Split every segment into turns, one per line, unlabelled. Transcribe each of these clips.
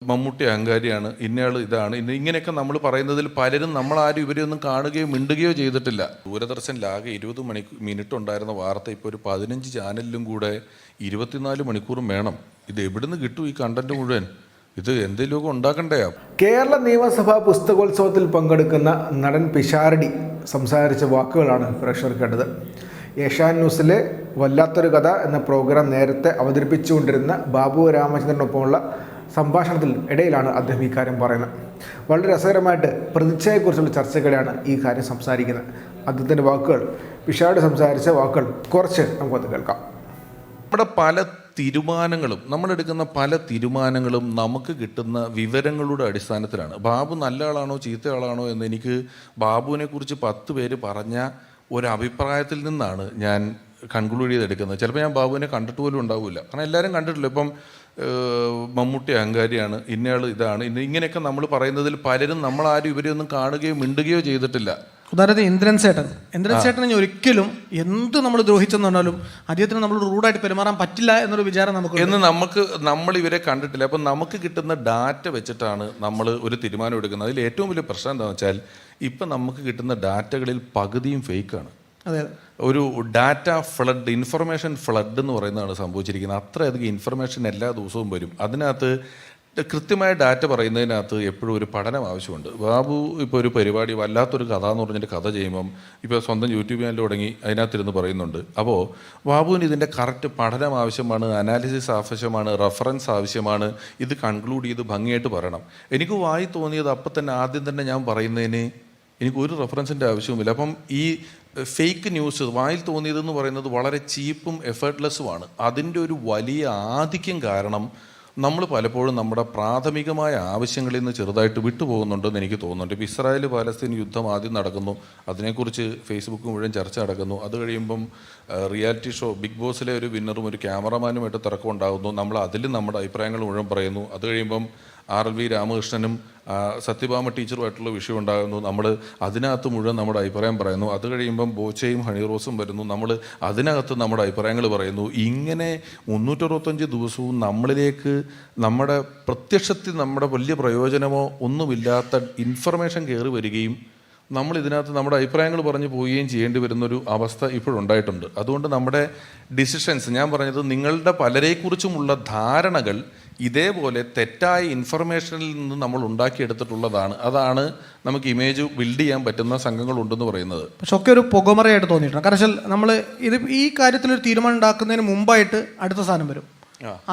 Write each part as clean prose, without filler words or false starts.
മമ്മൂട്ടി അഹങ്കാരിയാണ്, ഇന്നയാൾ ഇതാണ്, ഇങ്ങനെയൊക്കെ നമ്മൾ പറയുന്നതിൽ പലരും നമ്മളാരും ഇവരെയൊന്നും കാണുകയോ മിണ്ടുകയോ ചെയ്തിട്ടില്ല. ദൂരദർശനിലാകെ 20 മിനിറ്റ് ഉണ്ടായിരുന്ന വാർത്ത ഇപ്പോൾ ഒരു 15 ചാനലിലും കൂടെ 24 മണിക്കൂറും വേണം. ഇത് എവിടുന്ന് കിട്ടും ഈ കണ്ടന്റ് മുഴുവൻ? ഇത് എന്തെങ്കിലുമൊക്കെ ഉണ്ടാക്കണ്ടേ?
കേരള നിയമസഭാ പുസ്തകോത്സവത്തിൽ പങ്കെടുക്കുന്ന നടൻ പിഷാരടി സംസാരിച്ച വാക്കുകളാണ് പ്രേക്ഷകർ കേട്ടത്. ഏഷ്യാനെറ്റ് ന്യൂസിലെ വല്ലാത്തൊരു കഥ എന്ന പ്രോഗ്രാം നേരത്തെ അവതരിപ്പിച്ചുകൊണ്ടിരുന്ന ബാബു രാമചന്ദ്രനൊപ്പമുള്ള സംഭാഷണത്തിൽ ഇടയിലാണ് അദ്ദേഹം ഈ കാര്യം പറയുന്നത്. വളരെ രസകരമായിട്ട് പ്രതിച്ഛയെക്കുറിച്ചുള്ള ചർച്ചകളാണ് ഈ കാര്യം സംസാരിക്കുന്നത്. അദ്ദേഹത്തിൻ്റെ വാക്കുകൾ, പിഷാരടി സംസാരിച്ച വാക്കുകൾ കുറച്ച് നമുക്കത് കേൾക്കാം.
നമ്മുടെ പല തീരുമാനങ്ങളും, നമ്മളെടുക്കുന്ന പല തീരുമാനങ്ങളും നമുക്ക് കിട്ടുന്ന വിവരങ്ങളുടെ അടിസ്ഥാനത്തിലാണ്. ബാബു നല്ല ആളാണോ ചീത്ത ആളാണോ എന്ന് എനിക്ക് ബാബുവിനെ കുറിച്ച് 10 പേര് പറഞ്ഞ ഒരഭിപ്രായത്തിൽ നിന്നാണ് ഞാൻ കൺക്ലൂഡ് ചെയ്തെടുക്കുന്നത്. ചിലപ്പോൾ ഞാൻ ബാബുവിനെ കണ്ടിട്ട് പോലും ഉണ്ടാവില്ല, കാരണം എല്ലാവരും കണ്ടിട്ടില്ല. ഇപ്പം മമ്മൂട്ടി അഹങ്കാരിയാണ്, ഇന്നയാൾ ഇതാണ്, ഇങ്ങനെയൊക്കെ നമ്മൾ പറയുന്നതിൽ പലരും നമ്മളാരും ഇവരെയൊന്നും കാണുകയോ മിണ്ടുകയോ ചെയ്തിട്ടില്ല.
ഉദാഹരണത്തിന് ഇന്ദ്രൻ ചേട്ടനെ ഒരിക്കലും എന്ത് നമ്മൾ ദ്രോഹിച്ചെന്ന് പറഞ്ഞാലും അദ്ദേഹത്തിന് നമ്മൾ റൂഡായിട്ട് പെരുമാറാൻ പറ്റില്ല എന്നൊരു വിചാരം
നമ്മൾ ഇവരെ കണ്ടിട്ടില്ല. അപ്പം നമുക്ക് കിട്ടുന്ന ഡാറ്റ വെച്ചിട്ടാണ് നമ്മൾ ഒരു തീരുമാനം എടുക്കുന്നത്. അതിൽ ഏറ്റവും വലിയ പ്രശ്നം എന്താണെന്ന് വെച്ചാൽ ഇപ്പം നമുക്ക് കിട്ടുന്ന ഡാറ്റകളിൽ പകുതിയും ഫേക്കാണ്. ഒരു ഡാറ്റ ഫ്ലഡ്, ഇൻഫർമേഷൻ ഫ്ലഡ് എന്ന് പറയുന്നതാണ് സംഭവിച്ചിരിക്കുന്നത്. അത്രയധികം ഇൻഫർമേഷൻ എല്ലാ ദിവസവും വരും. അതിനകത്ത് കൃത്യമായ ഡാറ്റ പറയുന്നതിനകത്ത് എപ്പോഴും ഒരു പഠനം ആവശ്യമുണ്ട്. ബാബു ഇപ്പോൾ ഒരു പരിപാടി വല്ലാത്തൊരു കഥ എന്ന് പറഞ്ഞിട്ട് കഥ ചെയ്യുമ്പം ഇപ്പോൾ സ്വന്തം യൂട്യൂബ് ചാനൽ തുടങ്ങി അതിനകത്തിരുന്ന് പറയുന്നുണ്ട്. അപ്പോൾ ബാബുവിന് ഇതിൻ്റെ കറക്റ്റ് പഠനം ആവശ്യമാണ്, അനാലിസിസ് ആവശ്യമാണ്, റെഫറൻസ് ആവശ്യമാണ്. ഇത് കൺക്ലൂഡ് ചെയ്ത് ഭംഗിയായിട്ട് പറയണം. എനിക്ക് വായി തോന്നിയത് അപ്പം തന്നെ ആദ്യം തന്നെ ഞാൻ പറയുന്നതിന് എനിക്കൊരു റെഫറൻസിൻ്റെ ആവശ്യവുമില്ല. അപ്പം ഈ ഫേക്ക് ന്യൂസ്, വായിൽ തോന്നിയതെന്ന് പറയുന്നത് വളരെ ചീപ്പും എഫേർട്ട്ലെസ്സുമാണ്. അതിൻ്റെ ഒരു വലിയ ആധിക്യം കാരണം നമ്മൾ പലപ്പോഴും നമ്മുടെ പ്രാഥമികമായ ആവശ്യങ്ങളിൽ നിന്ന് ചെറുതായിട്ട് വിട്ടുപോകുന്നുണ്ടെന്ന് എനിക്ക് തോന്നുന്നുണ്ട്. ഇപ്പോൾ ഇസ്രായേൽ പാലസ്തീൻ യുദ്ധം ആദ്യം നടക്കുന്നു, അതിനെക്കുറിച്ച് ഫേസ്ബുക്ക് മുഴുവൻ ചർച്ച നടക്കുന്നു. അത് കഴിയുമ്പം റിയാലിറ്റി ഷോ ബിഗ് ബോസിലെ ഒരു വിന്നറും ഒരു ക്യാമറമാനുമായിട്ട് തർക്കം ഉണ്ടാകുന്നു. നമ്മൾ അതിൽ നമ്മുടെ അഭിപ്രായങ്ങൾ മുഴുവൻ പറയുന്നു. അത് കഴിയുമ്പം RLV രാമകൃഷ്ണനും സത്യഭാമ ടീച്ചറുമായിട്ടുള്ള വിഷയം ഉണ്ടാകുന്നു. നമ്മൾ അതിനകത്ത് മുഴുവൻ നമ്മുടെ അഭിപ്രായം പറയുന്നു. അത് കഴിയുമ്പം ബോച്ചയും ഹണിറോസും വരുന്നു, നമ്മൾ അതിനകത്ത് നമ്മുടെ അഭിപ്രായങ്ങൾ പറയുന്നു. ഇങ്ങനെ 365 ദിവസവും നമ്മളിലേക്ക് നമ്മുടെ പ്രത്യക്ഷത്തിൽ നമ്മുടെ വലിയ പ്രയോജനമോ ഒന്നുമില്ലാത്ത ഇൻഫർമേഷൻ കയറി വരികയും നമ്മൾ ഇതിനകത്ത് നമ്മുടെ അഭിപ്രായങ്ങൾ പറഞ്ഞു പോവുകയും ചെയ്യേണ്ടി വരുന്നൊരു അവസ്ഥ ഇപ്പോഴുണ്ടായിട്ടുണ്ട്. അതുകൊണ്ട് നമ്മുടെ ഡിസിഷൻസ്, ഞാൻ പറഞ്ഞത് നിങ്ങളുടെ പലരെക്കുറിച്ചുമുള്ള ധാരണകൾ ഇതേപോലെ തെറ്റായ ഇൻഫർമേഷനിൽ നിന്ന് നമ്മൾ ഉണ്ടാക്കിയെടുത്തിട്ടുള്ളതാണ്. അതാണ് നമുക്ക് ഇമേജ് ബിൽഡ് ചെയ്യാൻ പറ്റുന്ന സംഘങ്ങളുണ്ടെന്ന് പറയുന്നത്.
പക്ഷെ ഒക്കെ ഒരു പുകമറയായിട്ട് തോന്നിയിട്ടുണ്ട്. കാരണം നമ്മൾ ഈ കാര്യത്തിലൊരു തീരുമാനം ഉണ്ടാക്കുന്നതിന് മുമ്പായിട്ട് അടുത്ത സാധനം വരും,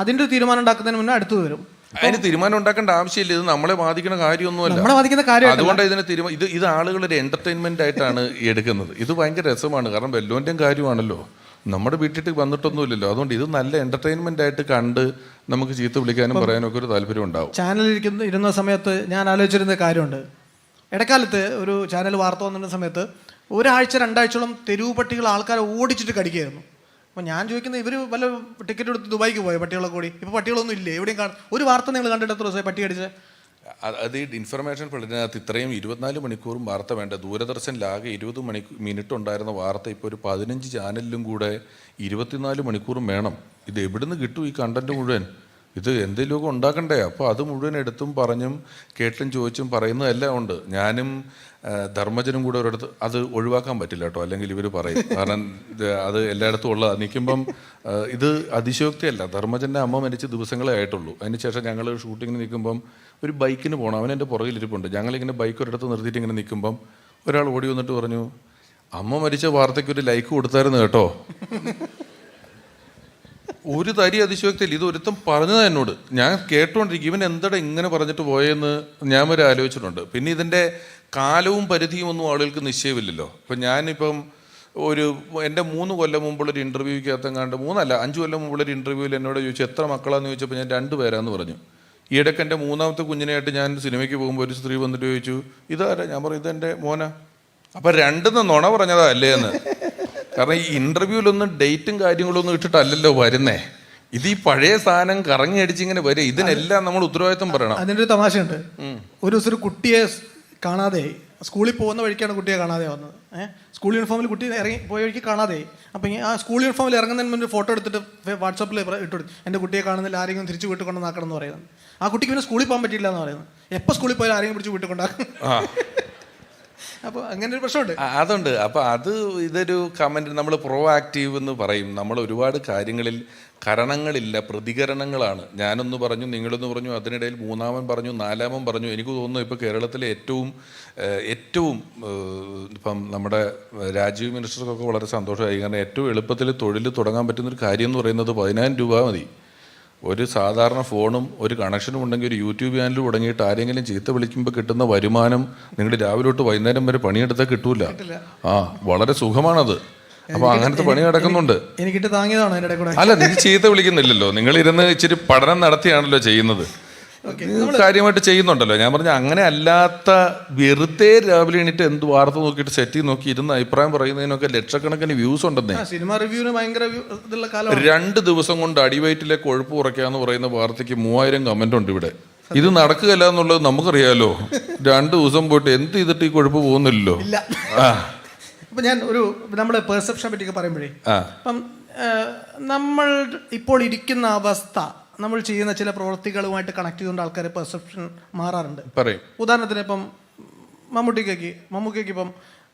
അതിൻ്റെ ഒരു തീരുമാനം ഉണ്ടാക്കുന്നതിന് മുന്നേ അടുത്തത് വരും.
അതിന് തീരുമാനം ഉണ്ടാക്കേണ്ട ആവശ്യമില്ല. ഇത് നമ്മളെ ബാധിക്കുന്ന കാര്യമൊന്നുമല്ല. അതുകൊണ്ട് ഇത് ആളുകൾ ഒരു എന്റർടൈൻമെന്റ് ആയിട്ടാണ് എടുക്കുന്നത്. ഇത് ഭയങ്കര രസമാണ്, കാരണം വെല്ലോന്റെയും കാര്യമാണല്ലോ, നമ്മുടെ വീട്ടിൽ വന്നിട്ടൊന്നുമില്ലല്ലോ. അതുകൊണ്ട് ഇത് നല്ല എന്റർടൈൻമെന്റ് ആയിട്ട് കണ്ട് നമുക്ക് ചീത്ത വിളിക്കാനും പറയാനും ഒക്കെ ഒരു താല്പര്യം ഉണ്ടാവും.
ചാനലിൽ ഇരുന്ന സമയത്ത് ഞാൻ ആലോചിച്ചിരുന്ന കാര്യമുണ്ട്. ഇടക്കാലത്ത് ഒരു ചാനൽ വാർത്ത വന്നിരുന്ന സമയത്ത് 1 ആഴ്ച 2 ആഴ്ചയോളം തെരുവ് പട്ടികൾ ആൾക്കാരെ ഓടിച്ചിട്ട് കടിക്കുകയായിരുന്നു. അപ്പോൾ ഞാൻ ചോദിക്കുന്നത്, ഇവർ വല്ല ടിക്കറ്റ് എടുത്ത് ദുബായിക്ക് പോയോ പട്ടികളെ കൂടി? ഇപ്പോൾ പട്ടികളൊന്നും ഇല്ലേ? എവിടെയും ഒരു വാർത്ത നിങ്ങൾ കണ്ടിട്ട് എത്ര ദിവസമായി പട്ടി കടിച്ച്?
അത് ഈ ഇൻഫർമേഷൻ ഫ്ലഡിനകത്ത് ഇത്രയും 24 മണിക്കൂറും വാർത്ത വേണ്ട. ദൂരദർശനിലാകെ 20 മിനിറ്റ് ഉണ്ടായിരുന്ന വാർത്ത ഇപ്പോൾ ഒരു 15 ചാനലിലും കൂടെ 24 മണിക്കൂറും വേണം. ഇത് എവിടുന്ന് കിട്ടും ഈ കണ്ടന്റ് മുഴുവൻ? ഇത് എന്തെങ്കിലുമൊക്കെ ഉണ്ടാക്കണ്ടേ? അപ്പോൾ അത് മുഴുവൻ എടുത്തും പറഞ്ഞും കേട്ടും ചോദിച്ചും പറയുന്നതെല്ലാം ഉണ്ട്. ഞാനും ധർമ്മജനും കൂടെ ഒരിടത്ത് അത് ഒഴിവാക്കാൻ പറ്റില്ല കേട്ടോ, അല്ലെങ്കിൽ ഇവർ പറയും. കാരണം അത് എല്ലായിടത്തും ഉള്ള നിൽക്കുമ്പം ഇത് അതിശയോക്തിയല്ല. ധർമ്മജൻ്റെ അമ്മ മരിച്ച ദിവസങ്ങളേ ആയിട്ടുള്ളൂ. അതിനുശേഷം ഞങ്ങൾ ഷൂട്ടിങ്ങിന് നിൽക്കുമ്പം ഒരു ബൈക്കിന് പോകണം, അവൻ എൻ്റെ പുറകിലിരിപ്പുണ്ട്. ഞങ്ങളിങ്ങനെ ബൈക്ക് ഒരിടത്ത് നിർത്തിയിട്ട് ഇങ്ങനെ നിൽക്കുമ്പം ഒരാൾ ഓടി വന്നിട്ട് പറഞ്ഞു, അമ്മ മരിച്ച വാർത്തയ്ക്ക് ഒരു ലൈക്ക് കൊടുത്തായിരുന്നു കേട്ടോ. ഒരു തരി അതിശയോക്തിയില്ല. ഇത് ഒരുത്തം പറഞ്ഞത് എന്നോട്, ഞാൻ കേട്ടോണ്ടിരിക്കും. ഇവൻ എന്താണ് ഇങ്ങനെ പറഞ്ഞിട്ട് പോയെന്ന് ഞാൻ വരെ ആലോചിച്ചിട്ടുണ്ട്. പിന്നെ ഇതിൻ്റെ കാലവും പരിധിയും ഒന്നും ആളുകൾക്ക് നിശ്ചയമില്ലല്ലോ. ഇപ്പം ഞാനിപ്പം എൻ്റെ 3 കൊല്ലം മുമ്പുള്ളൊരു ഇൻ്റർവ്യൂക്കകത്തെങ്ങാണ്ട് 5 കൊല്ലം മുമ്പുള്ളൊരു ഇൻ്റർവ്യൂവിൽ എന്നോട് ചോദിച്ചു എത്ര മക്കളാന്ന് ചോദിച്ചപ്പോൾ ഞാൻ 2 പേരാന്ന് പറഞ്ഞു. ഈയിടയ്ക്ക് എൻ്റെ 3ാമത്തെ കുഞ്ഞിനായിട്ട് ഞാൻ സിനിമയ്ക്ക് പോകുമ്പോൾ ഒരു സ്ത്രീ വന്നിട്ട് ചോദിച്ചു ഇതാരാ? ഞാൻ പറഞ്ഞു ഇതെൻ്റെ മോനാ. അപ്പം 2 നുണ പറഞ്ഞതാ അല്ലേ എന്ന്. കാരണം ഈ ഇൻ്റർവ്യൂവിലൊന്നും ഡേറ്റും കാര്യങ്ങളൊന്നും ഇട്ടിട്ടല്ലല്ലോ വരുന്നേ. ഇത് ഈ പഴയ സാധനം കറങ്ങി അടിച്ചിങ്ങനെ വരും. ഇതിനെല്ലാം നമ്മൾ ഉത്തരവാദിത്വം പറയണം.
അതിൻ്റെ ഒരു തമാശയുണ്ട്. ഒരു ദിവസം ഒരു കുട്ടിയെ കാണാതെ സ്കൂളിൽ പോകുന്ന വഴിക്കാണ് കുട്ടിയെ കാണാതെ വന്നത്. സ്കൂൾ യൂണിഫോമിൽ കുട്ടി ഇറങ്ങി പോയ വഴിക്ക് കാണാതെ. അപ്പം ആ സ്കൂൾ യൂണിഫോമിൽ ഇറങ്ങുന്നതിന് മുന്നേ ഫോട്ടോ എടുത്തിട്ട് വാട്സാപ്പിൽ ഇട്ടുകൊടുത്തു, എൻ്റെ കുട്ടിയെ കാണുന്നില്ല, ആരെങ്കിലും തിരിച്ച് വീട്ടിൽ കൊണ്ടുവന്നാക്കണം എന്ന് പറയുന്നത്. ആ കുട്ടിക്ക് പിന്നെ സ്കൂളിൽ പോകാൻ പറ്റിയില്ല എന്ന് പറയുന്നത്. എപ്പോൾ സ്കൂളിൽ പോയാലും ആരെങ്കിലും പിടിച്ച് വീട്ടിൽ കൊണ്ടാക്കും. അപ്പോൾ അങ്ങനെ ഒരു പ്രശ്നമുണ്ട്.
അതുണ്ട്. അപ്പോൾ അത് ഇതൊരു കമൻറ്റ്, നമ്മൾ പ്രോ ആക്റ്റീവ് എന്ന് പറയും. നമ്മൾ ഒരുപാട് കാര്യങ്ങളിൽ കരണങ്ങളില്ല, പ്രതികരണങ്ങളാണ്. ഞാനൊന്ന് പറഞ്ഞു, നിങ്ങളൊന്ന് പറഞ്ഞു, അതിനിടയിൽ മൂന്നാമൻ പറഞ്ഞു, നാലാമൻ പറഞ്ഞു. എനിക്ക് തോന്നുന്നു ഇപ്പോൾ കേരളത്തിലെ ഏറ്റവും ഇപ്പം നമ്മുടെ രാജീവ് മിനിസ്റ്റർക്കൊക്കെ വളരെ സന്തോഷമായി. കാരണം ഏറ്റവും എളുപ്പത്തിൽ തൊഴിൽ തുടങ്ങാൻ പറ്റുന്നൊരു കാര്യം എന്ന് പറയുന്നത് 10,000 രൂപ മതി. ഒരു സാധാരണ ഫോണും ഒരു കണക്ഷനും ഉണ്ടെങ്കിൽ ഒരു യൂട്യൂബ് ചാനൽ തുടങ്ങിയിട്ട് ആരെങ്കിലും ചീത്ത വിളിക്കുമ്പോൾ കിട്ടുന്ന വരുമാനം നിങ്ങൾ രാവിലെ തൊട്ട് വൈകുന്നേരം വരെ പണിയെടുത്താൽ കിട്ടൂല. വളരെ സുഖമാണത്. അപ്പൊ അങ്ങനത്തെ പണി നടക്കുന്നുണ്ട്.
എനിക്കിട്ട് താങ്ങിയതാണോ അതിൻ്റെ കൂടെ?
അല്ല, നിങ്ങൾ ചീത്ത വിളിക്കുന്നില്ലല്ലോ, നിങ്ങൾ ഇരുന്ന് ഇച്ചിരി പഠനം നടത്തിയാണല്ലോ ചെയ്യുന്നത്, കാര്യമായിട്ട് ചെയ്യുന്നുണ്ടല്ലോ. ഞാൻ പറഞ്ഞ അങ്ങനെ അല്ലാത്ത വെറുതെ രാവിലെ എണീറ്റ് എന്ത് വാർത്ത നോക്കിയിട്ട് സെറ്റ് നോക്കി ഇരുന്ന് അഭിപ്രായം പറയുന്നതിനൊക്കെ ലക്ഷക്കണക്കിന് വ്യൂസ് ഉണ്ടെന്നേ.
സിനിമ റിവ്യൂവിന് ഭയങ്കര
2 ദിവസം കൊണ്ട് അടിവയറ്റിലെ കൊഴുപ്പ് കുറയ്ക്കാന്ന് പറയുന്ന വാർത്തയ്ക്ക് 3000 കമന്റ് ഉണ്ട് ഇവിടെ. ഇത് നടക്കുകയല്ല എന്നുള്ളത് നമുക്കറിയാലോ. 2 ദിവസം പോയിട്ട് എന്ത് ചെയ്തിട്ട് ഈ കൊഴുപ്പ് പോകുന്നില്ലല്ലോ.
ഇപ്പം ഞാൻ നമ്മുടെ പെർസെപ്ഷനെ പറ്റിയൊക്കെ പറയുമ്പോഴേ, അപ്പം നമ്മൾ ഇപ്പോൾ ഇരിക്കുന്ന അവസ്ഥ, നമ്മൾ ചെയ്യുന്ന ചില പ്രവൃത്തികളുമായിട്ട് കണക്ട് ചെയ്തുകൊണ്ട് ആൾക്കാരെ പെർസെപ്ഷൻ മാറാറുണ്ട്. ഉദാഹരണത്തിന് ഇപ്പം മമ്മൂക്കയ്ക്ക് ഇപ്പം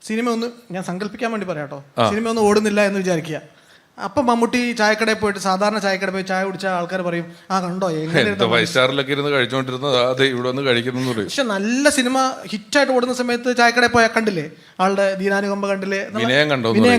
സിനിമ ഒന്ന്, ഞാൻ സങ്കല്പിക്കാൻ വേണ്ടി പറയാം കേട്ടോ, സിനിമ ഒന്നും ഓടുന്നില്ല എന്ന് വിചാരിക്കുക. അപ്പം മമ്മൂട്ടി ചായക്കടയിൽ പോയിട്ട്, സാധാരണ ചായക്കടയിൽ പോയി ചായ കുടിച്ച ആൾക്കാർ പറയും, ആ കണ്ടോ
ഫൈവ് സ്റ്റാറിലൊക്കെ ഇരുന്ന് കഴിച്ചോണ്ടിരുന്നത് അതെ ഇവിടെ വന്ന് കഴിക്കുന്നു. പക്ഷെ
നല്ല സിനിമ ഹിറ്റായിട്ട് ഓടുന്ന സമയത്ത് ചായക്കടയിൽ പോയാൽ കണ്ടില്ലേ, ആളുടെ ദീനാനുകമ്പ കണ്ടില്ലേ, വിനയം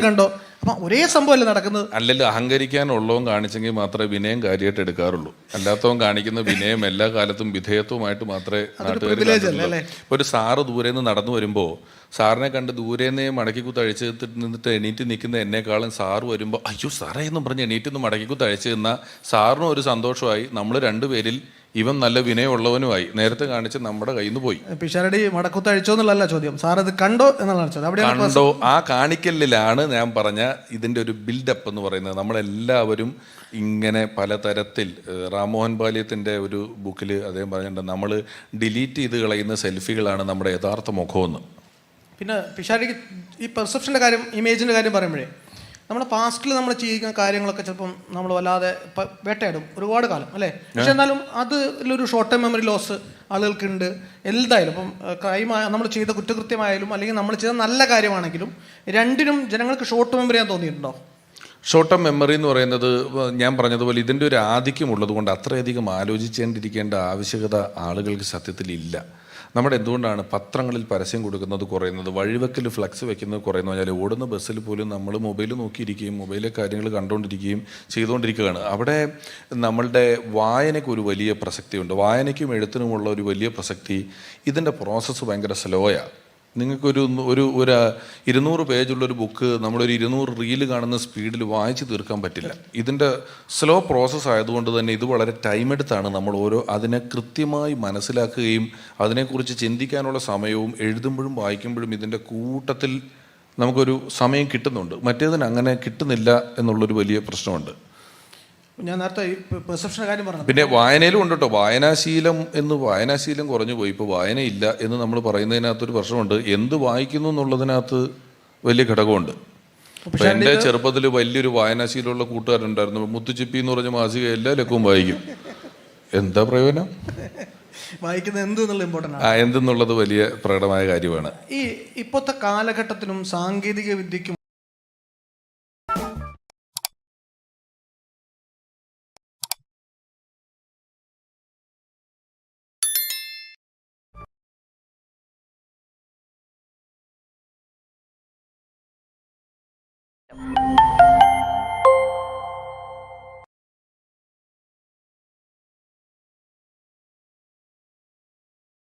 കണ്ടോ? അപ്പൊ ഒരേ സംഭവമല്ലേ നടക്കുന്നത്?
അല്ലല്ലോ, അഹങ്കരിക്കാനുള്ളവും കാണിച്ചെങ്കിൽ മാത്രമേ വിനയം കാര്യമായിട്ട് എടുക്കാറുള്ളൂ. അല്ലാത്തവൻ കാണിക്കുന്ന വിനയം എല്ലാ കാലത്തും വിധേയത്വമായിട്ട് മാത്രമേ നാട്ടുകാർ. ഒരു സാറ് ദൂരെ നിന്ന് നടന്നു വരുമ്പോൾ സാറിനെ കണ്ട് ദൂരേന്നേ മടക്കിക്കുത്ത് അഴിച്ച് നിന്നിട്ട് എണീറ്റ് നിൽക്കുന്ന എന്നെക്കാളും സാറ് വരുമ്പോൾ അയ്യോ സാറേ എന്നും പറഞ്ഞ് എണീറ്റ് നിന്ന് മടക്കിക്കുത്ത് അഴിച്ച് നിന്ന സാറിനും ഒരു സന്തോഷമായി. നമ്മൾ രണ്ടുപേരിൽ ഇവൻ നല്ല വിനയമുള്ളവനുമായി. നേരത്തെ കാണിച്ച് നമ്മുടെ കയ്യിൽ നിന്ന് പോയി.
പിഷാരടി മടക്കുത്ത് അഴിച്ചോ എന്നുള്ളതല്ല ചോദ്യം, സാർ അത് കണ്ടോ എന്നുള്ളതാണ് ചോദ്യം.
കണ്ടോ? ആ കാണിക്കലിലാണ് ഞാൻ പറഞ്ഞ ഇതിൻ്റെ ഒരു ബിൽഡപ്പ് എന്ന് പറയുന്നത്. നമ്മളെല്ലാവരും ഇങ്ങനെ പലതരത്തിൽ, റാംമോഹൻ ബാല്യത്തിൻ്റെ ഒരു ബുക്കിൽ അദ്ദേഹം പറഞ്ഞിട്ടുണ്ട്, നമ്മൾ ഡിലീറ്റ് ചെയ്ത് കളയുന്ന സെൽഫികളാണ് നമ്മുടെ യഥാർത്ഥ മുഖമെന്ന്.
പിന്നെ പിഷാരടിക്ക് ഈ പെർസെപ്ഷൻ്റെ കാര്യം, ഇമേജിൻ്റെ കാര്യം പറയുമ്പോഴേ, നമ്മുടെ പാസ്റ്റിൽ നമ്മൾ ചെയ്യുന്ന കാര്യങ്ങളൊക്കെ ചിലപ്പം നമ്മൾ വല്ലാതെ വേട്ടയാടും ഒരുപാട് കാലം അല്ലേ. പക്ഷെ എന്നാലും അതിലൊരു ഷോർട്ട് ടൈം മെമ്മറി ലോസ് ആളുകൾക്കുണ്ട്. എന്തായാലും ഇപ്പം ക്രൈമായ നമ്മൾ ചെയ്ത കുറ്റകൃത്യമായാലും അല്ലെങ്കിൽ നമ്മൾ ചെയ്ത നല്ല കാര്യമാണെങ്കിലും രണ്ടിനും ജനങ്ങൾക്ക് ഷോർട്ട് മെമ്മറി ആണെന്ന് തോന്നിയിട്ടുണ്ടോ?
ഷോർട്ട് ടേം മെമ്മറി എന്ന് പറയുന്നത് ഞാൻ പറഞ്ഞതുപോലെ ഇതിൻ്റെ ഒരു ആധിക്യമുള്ളത് കൊണ്ട് അത്രയധികം ആലോചിച്ചേണ്ടിരിക്കേണ്ട ആവശ്യകത ആളുകൾക്ക് സത്യത്തിലില്ല. നമ്മുടെ എന്തുകൊണ്ടാണ് പത്രങ്ങളിൽ പരസ്യം കൊടുക്കുന്നത് കുറയുന്നത്, വഴിവെക്കൽ ഫ്ലക്സ് വെക്കുന്നത് കുറയുന്നത് പറഞ്ഞാൽ ഓടുന്ന ബസ്സിൽ പോലും നമ്മൾ മൊബൈൽ നോക്കിയിരിക്കുകയും മൊബൈലിലെ കാര്യങ്ങൾ കണ്ടുകൊണ്ടിരിക്കുകയും ചെയ്തുകൊണ്ടിരിക്കുകയാണ്. അവിടെ നമ്മളുടെ വായനയ്ക്ക് ഒരു വലിയ പ്രസക്തിയുണ്ട്. വായനയ്ക്കും എഴുത്തിനുമുള്ള ഒരു വലിയ പ്രസക്തി. ഇതിൻ്റെ പ്രോസസ്സ് ഭയങ്കര സ്ലോയാണ്. നിങ്ങൾക്കൊരു 200 പേജുള്ളൊരു ബുക്ക് നമ്മളൊരു 200 റീല് കാണുന്ന സ്പീഡിൽ വായിച്ച് തീർക്കാൻ പറ്റില്ല. ഇതിൻ്റെ സ്ലോ പ്രോസസ്സ് ആയതുകൊണ്ട് തന്നെ ഇത് വളരെ ടൈം എടുത്താണ് നമ്മൾ അതിനെ കൃത്യമായി മനസ്സിലാക്കുകയും അതിനെക്കുറിച്ച് ചിന്തിക്കാനുള്ള സമയവും എഴുതുമ്പോഴും വായിക്കുമ്പോഴും ഇതിൻ്റെ കൂട്ടത്തിൽ നമുക്കൊരു സമയം കിട്ടുന്നുണ്ട്. മറ്റേതിന് അങ്ങനെ കിട്ടുന്നില്ല എന്നുള്ളൊരു വലിയ പ്രശ്നമുണ്ട്.
ഞാൻ നേരത്തെ ഈ പെർസെപ്ഷൻ്റെ കാര്യം പറഞ്ഞു.
പിന്നെ വായനയിലും ഉണ്ട് കേട്ടോ, വായനാശീലം കുറഞ്ഞു പോയി. ഇപ്പോൾ വായനയില്ല എന്ന് നമ്മൾ പറയുന്നതിനകത്തൊരു പ്രശ്നമുണ്ട്. എന്ത് വായിക്കുന്നു എന്നുള്ളതിനകത്ത് വലിയ ഘടകമുണ്ട്. അപ്പോൾ എൻ്റെ ചെറുപ്പത്തിൽ വലിയൊരു വായനാശീലമുള്ള കൂട്ടുകാരുണ്ടായിരുന്നു. മുത്തുച്ചിപ്പി എന്ന് പറഞ്ഞ മാസിക എല്ലാ ലക്കവും വായിക്കും. എന്താ പ്രയോജനം?
വായിക്കുന്നത്
എന്തെന്നുള്ളത് വലിയ പ്രകടമായ കാര്യമാണ്.
ഈ ഇപ്പോഴത്തെ കാലഘട്ടത്തിനും സാങ്കേതിക വിദ്യക്കും